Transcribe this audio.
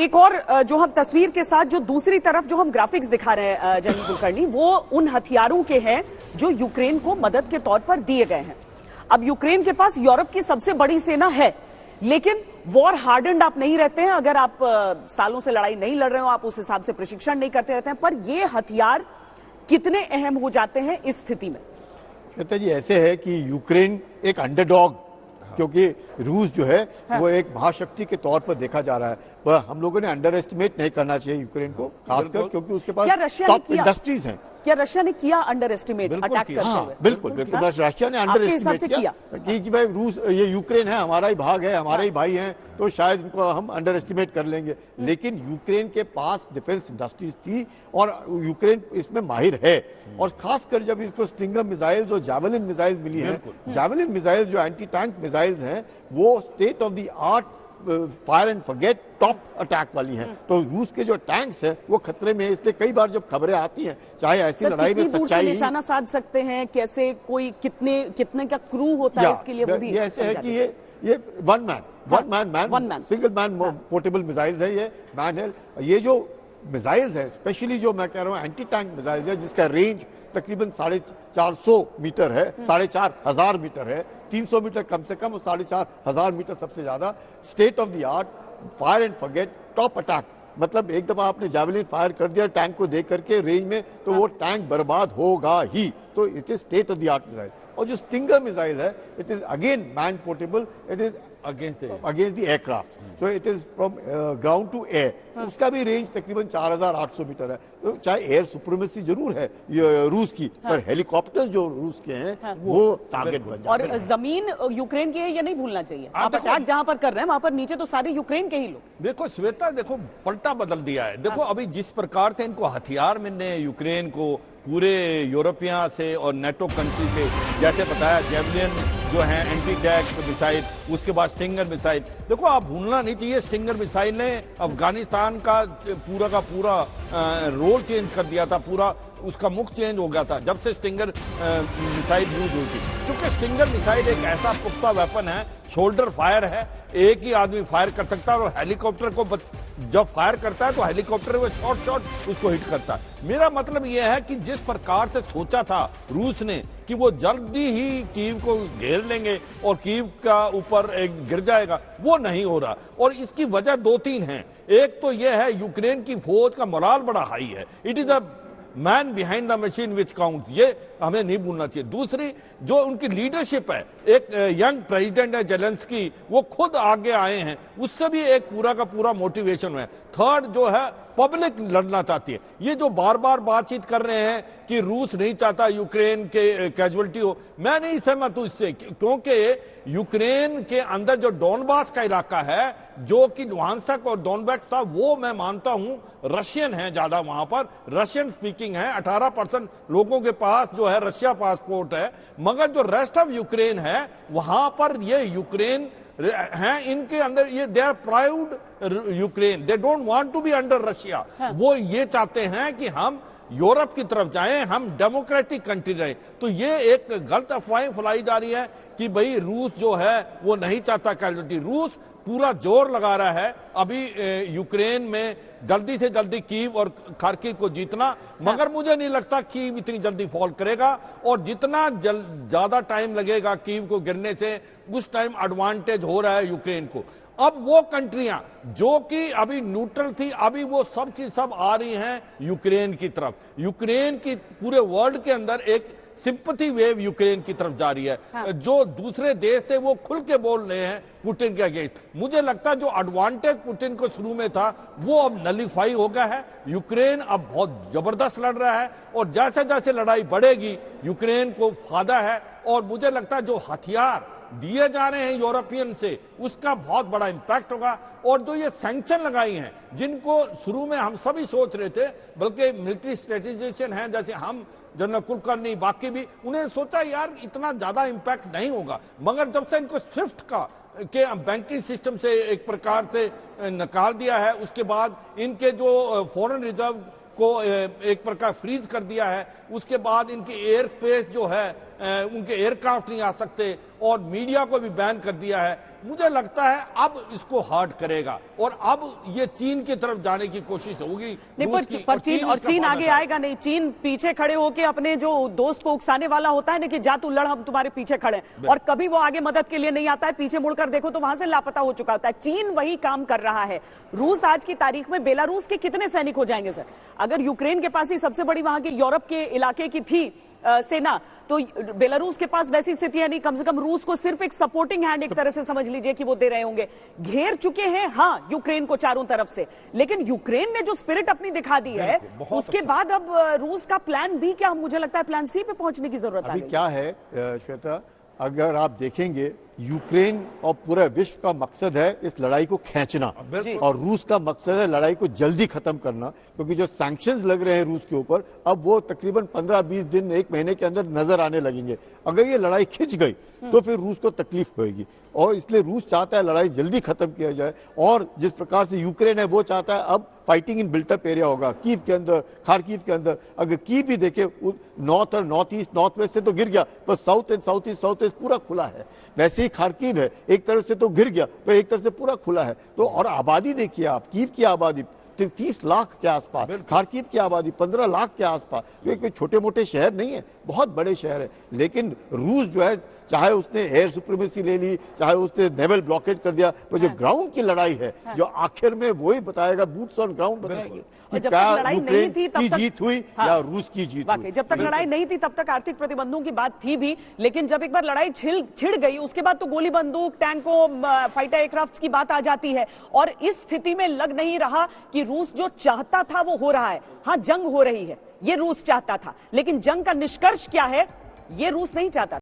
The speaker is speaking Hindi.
एक और जो हम तस्वीर के साथ जो दूसरी तरफ जो हम ग्राफिक्स दिखा रहे हैं जनरल कुलकर्णी, वो उन हथियारों के हैं जो यूक्रेन को मदद के तौर पर दिए गए हैं। अब यूक्रेन के पास यूरोप की सबसे बड़ी सेना है, लेकिन वॉर हार्डेंड आप नहीं रहते हैं। अगर आप सालों से लड़ाई नहीं लड़ रहे हो, आप उस हिसाब से प्रशिक्षण नहीं करते रहते हैं, पर ये हथियार कितने अहम हो जाते हैं इस स्थिति में? कहते जी ऐसे है कि यूक्रेन एक अंडरडॉग, क्योंकि रूस जो है वो एक महाशक्ति के तौर पर देखा जा रहा है, पर हम लोगों ने अंडर एस्टिमेट नहीं करना चाहिए यूक्रेन को, खासकर क्योंकि उसके पास टॉप इंडस्ट्रीज हैं। क्या रशिया ने किया अंडर एस्टिमेट अटैक करते हुए? बिल्कुल बिल्कुल, रशिया ने अंडर एस्टिमेट किया कि भाई रूस, ये यूक्रेन है, हमारा ही भाग है, हमारे ही भाई हैं, तो शायद इनको हम अंडर एस्टिमेट कर लेंगे। लेकिन यूक्रेन के पास डिफेंस इंडस्ट्रीज थी और यूक्रेन इसमें माहिर है। और खासकर जब इसको स्टिंगर मिसाइल जो जैवलिन मिसाइल मिली है, जैवलिन मिसाइल जो एंटी टैंक मिसाइल्स हैं, वो state of the art fire and forget top attack वाली हैं। तो रूस के जो टैंक्स है वो खतरे में है। इसलिए कई बार जब खबरें आती हैं, चाहे ऐसी लड़ाई में सच्चाई, निशाना साध सकते हैं कैसे, कोई कितने का क्रू होता है इसके लिए, वो भी ऐसे है कि ये one man single man portable missiles है, ये मैन है। ये जो मिसाइल्स है, स्पेशली जो मैं कह रहा हूँ एंटी टैंक मिसाइल्स है, जिसका रेंज तकरीबन 450 मीटर है, 4500 मीटर है, 300 मीटर कम से कम और 4500 मीटर सबसे ज्यादा। State of the art fire and forget top attack, मतलब एक दफा आपने जावेलिन फायर कर दिया टैंक को देख करके रेंज में, तो वो टैंक बर्बाद होगा ही। तो it is state of the art missile. और जो स्टिंगर मिसाइल है, it is again man portable, it is against the aircraft, so it is from ground to air. उसका भी रेंज तकरीबन 4800 मीटर है। तो चाहे एयर सुप्रीमेसी जरूर है रूस की, पर हेलीकॉप्टर जो रूस के हैं वो टारगेट बन जाते हैं। और जमीन यूक्रेन की है, ये नहीं भूलना चाहिए। आप अटैक जहां पर कर रहे हैं वहां पर नीचे तो सारे यूक्रेन के ही लोग। देखो श्वेता, देखो पलटा बदल दिया है। देखो अभी जिस प्रकार से इनको हथियार मिलने यूक्रेन को पूरे यूरोपिया से और नेटो कंट्री से, जैसे बताया जैवलिन जो है एंटी टैंक मिसाइल, उसके बाद स्टिंगर मिसाइल। देखो आप भूलना नहीं चाहिए, स्टिंगर मिसाइल ने अफगानिस्तान का पूरा रोल चेंज कर दिया था, पूरा उसका मुख चेंज हो गया था जब से स्टिंगर मिसाइल यूज हुई थी। क्योंकि स्टिंगर मिसाइल एक ऐसा पुख्ता वेपन है, शोल्डर फायर है, एक ही आदमी फायर कर सकता है, और हेलीकॉप्टर को जब फायर करता है तो हेलीकॉप्टर वो शॉट उसको हिट करता है। मेरा मतलब यह है कि जिस प्रकार से सोचा था रूस ने कि वो जल्दी ही कीव को घेर लेंगे और कीव का ऊपर एक गिर जाएगा, वो नहीं हो रहा। और इसकी वजह 2-3 हैं। एक तो यह है यूक्रेन की फौज का मोराल बड़ा हाई है, it is a man behind the machine which count, ये हमें नहीं भूलना चाहिए। दूसरी जो उनकी लीडरशिप है, एक यंग प्रेसिडेंट है जेलेंस्की, वो खुद आगे आए हैं, उससे भी एक पूरा का पूरा मोटिवेशन है। थर्ड जो है पब्लिक लड़ना चाहती है। ये जो बार बार बातचीत कर रहे हैं कि रूस नहीं चाहता यूक्रेन के कैजुअलिटी हो, मैं नहीं सहमत हूं इससे, क्योंकि यूक्रेन के अंदर जो डोनबास का इलाका है, जो कि लुहांस्क और डोनबैक्स था, वो मैं मानता हूं रशियन है ज्यादा, वहां पर रशियन स्पीकिंग है। 18% लोगों के पास जो है रशिया पासपोर्ट है, मगर जो रेस्ट ऑफ यूक्रेन है वहां पर ये यूक्रेन हैं, इनके अंदर ये they are proud Ukraine, they don't want to be under Russia. वो ये चाहते हैं कि हम यूरोप की तरफ जाएं, हम डेमोक्रेटिक कंट्री रहे। तो ये एक गलत अफवाहें फैलाई जा रही है कि भाई रूस जो है वो नहीं चाहता कैजुअलिटी। रूस पूरा जोर लगा रहा है अभी यूक्रेन में जल्दी से जल्दी कीव और खार्किव को जीतना, मगर मुझे नहीं लगता कीव इतनी जल्दी फॉल करेगा। और जितना ज्यादा टाइम लगेगा कीव को गिरने से, उस टाइम एडवांटेज हो रहा है यूक्रेन को। अब वो कंट्रियां जो कि अभी न्यूट्रल थी, अभी वो सब की सब आ रही हैं यूक्रेन की तरफ। यूक्रेन की पूरे वर्ल्ड के अंदर एक सिंपैथी वेव यूक्रेन की तरफ जा रही है। जो दूसरे देश थे वो खुल के बोल रहे हैं पुतिन के अगेंस्ट। मुझे लगता है जो एडवांटेज पुतिन को शुरू में था वो अब नलीफाई हो गया है। यूक्रेन अब बहुत जबरदस्त लड़ रहा है, और जैसे जैसे लड़ाई बढ़ेगी यूक्रेन को फायदा है। और मुझे लगता है जो हथियार दिए जा रहे हैं यूरोपियन से, उसका बहुत बड़ा इंपैक्ट होगा। और जो ये सैंक्शन लगाई हैं, जिनको शुरू में हम सभी सोच रहे थे, बल्कि मिलिट्री स्ट्रेटेजिशियन हैं जैसे हम, जनरल कुलकर्णी, बाकी भी, उन्होंने सोचा यार इतना ज्यादा इंपैक्ट नहीं होगा। मगर जब से इनको स्विफ्ट के बैंकिंग सिस्टम से एक प्रकार से निकाल दिया है, उसके बाद इनके जो फॉरेन रिजर्व को एक प्रकार फ्रीज कर दिया है, उसके बाद इनकी एयर स्पेस जो है उनके एयरक्राफ्ट नहीं आ सकते और मीडिया को भी बैन कर दिया है। मुझे लगता है अब इसको हर्ट करेगा और अब ये चीन की तरफ जाने की कोशिश होगी। नहीं, पर चीन आगे आएगा नहीं। चीन पीछे खड़े होकर अपने जो दोस्त को उकसाने वाला होता है ना कि जा तू लड़, हम तुम्हारे पीछे खड़े, और कभी वो आगे मदद के लिए नहीं आता है। पीछे मुड़कर देखो तो वहां से लापता हो चुका होता है। चीन वही काम कर रहा है। रूस आज की तारीख में बेलारूस के कितने सैनिक हो जाएंगे सर? अगर यूक्रेन के पास ही सबसे बड़ी वहां के यूरोप के इलाके की थी सेना, तो बेलारूस के पास वैसी स्थिति है नहीं। कम से कम रूस को सिर्फ एक सपोर्टिंग हैंड एक तरह से समझ लीजिए कि वो दे रहे होंगे। घेर चुके हैं हाँ यूक्रेन को चारों तरफ से, लेकिन यूक्रेन ने जो स्पिरिट अपनी दिखा दी है उसके बाद अब रूस का प्लान बी क्या, मुझे लगता है प्लान सी पे पहुंचने की जरूरत है। अभी क्या है श्वेता, अगर आप देखेंगे यूक्रेन और पूरे विश्व का मकसद है इस लड़ाई को खींचना और रूस का मकसद है लड़ाई को जल्दी खत्म करना, क्योंकि जो सैंक्शंस लग रहे हैं रूस के ऊपर अब वो तकरीबन 15-20 दिन, एक महीने के अंदर नजर आने लगेंगे। अगर ये लड़ाई खिंच गई तो फिर रूस को तकलीफ होगी और इसलिए रूस चाहता है लड़ाई जल्दी खत्म किया जाए। और जिस प्रकार से यूक्रेन है वो चाहता है अब फाइटिंग इन बिल्टअप एरिया होगा, कीव के अंदर, खारकीव के अंदर। अगर कीव भी देखे नॉर्थ और नॉर्थ ईस्ट, नॉर्थ वेस्ट से तो गिर गया, पर साउथ एंड साउथ ईस्ट पूरा खुला है। वैसे ही खारकीव है, एक तरफ से तो गिर गया पर एक तरफ से पूरा खुला है। तो और आबादी देखिए आप, कीव की आबादी 30 लाख के आसपास, खारकीव की आबादी 15 लाख के आसपास। ये कोई छोटे मोटे शहर नहीं है, बहुत बड़े शहर है। लेकिन रूस जो है, चाहे उसने एयर सुप्रीमेसी ले ली, चाहे उसने नेवल ब्लॉकेट कर दिया, पर जो ग्राउंड की लड़ाई है जो आखिर में वही बताएगा, बूट्स ऑन ग्राउंड बताएंगे कि क्या यूक्रेन की जीत हुई या रूस की जीत हुई। जब तक लड़ाई नहीं थी तब तक आर्थिक प्रतिबंधों की बात थी भी, लेकिन जब एक बार लड़ाई छिड़ गई उसके बाद तो गोली बंदूक, टैंकों, फाइटर एयरक्राफ्ट की बात आ जाती है। और इस स्थिति में लग नहीं रहा कि रूस जो चाहता था वो हो रहा है। हाँ, जंग हो रही है, ये रूस चाहता था, लेकिन जंग का निष्कर्ष क्या है ये रूस नहीं चाहता।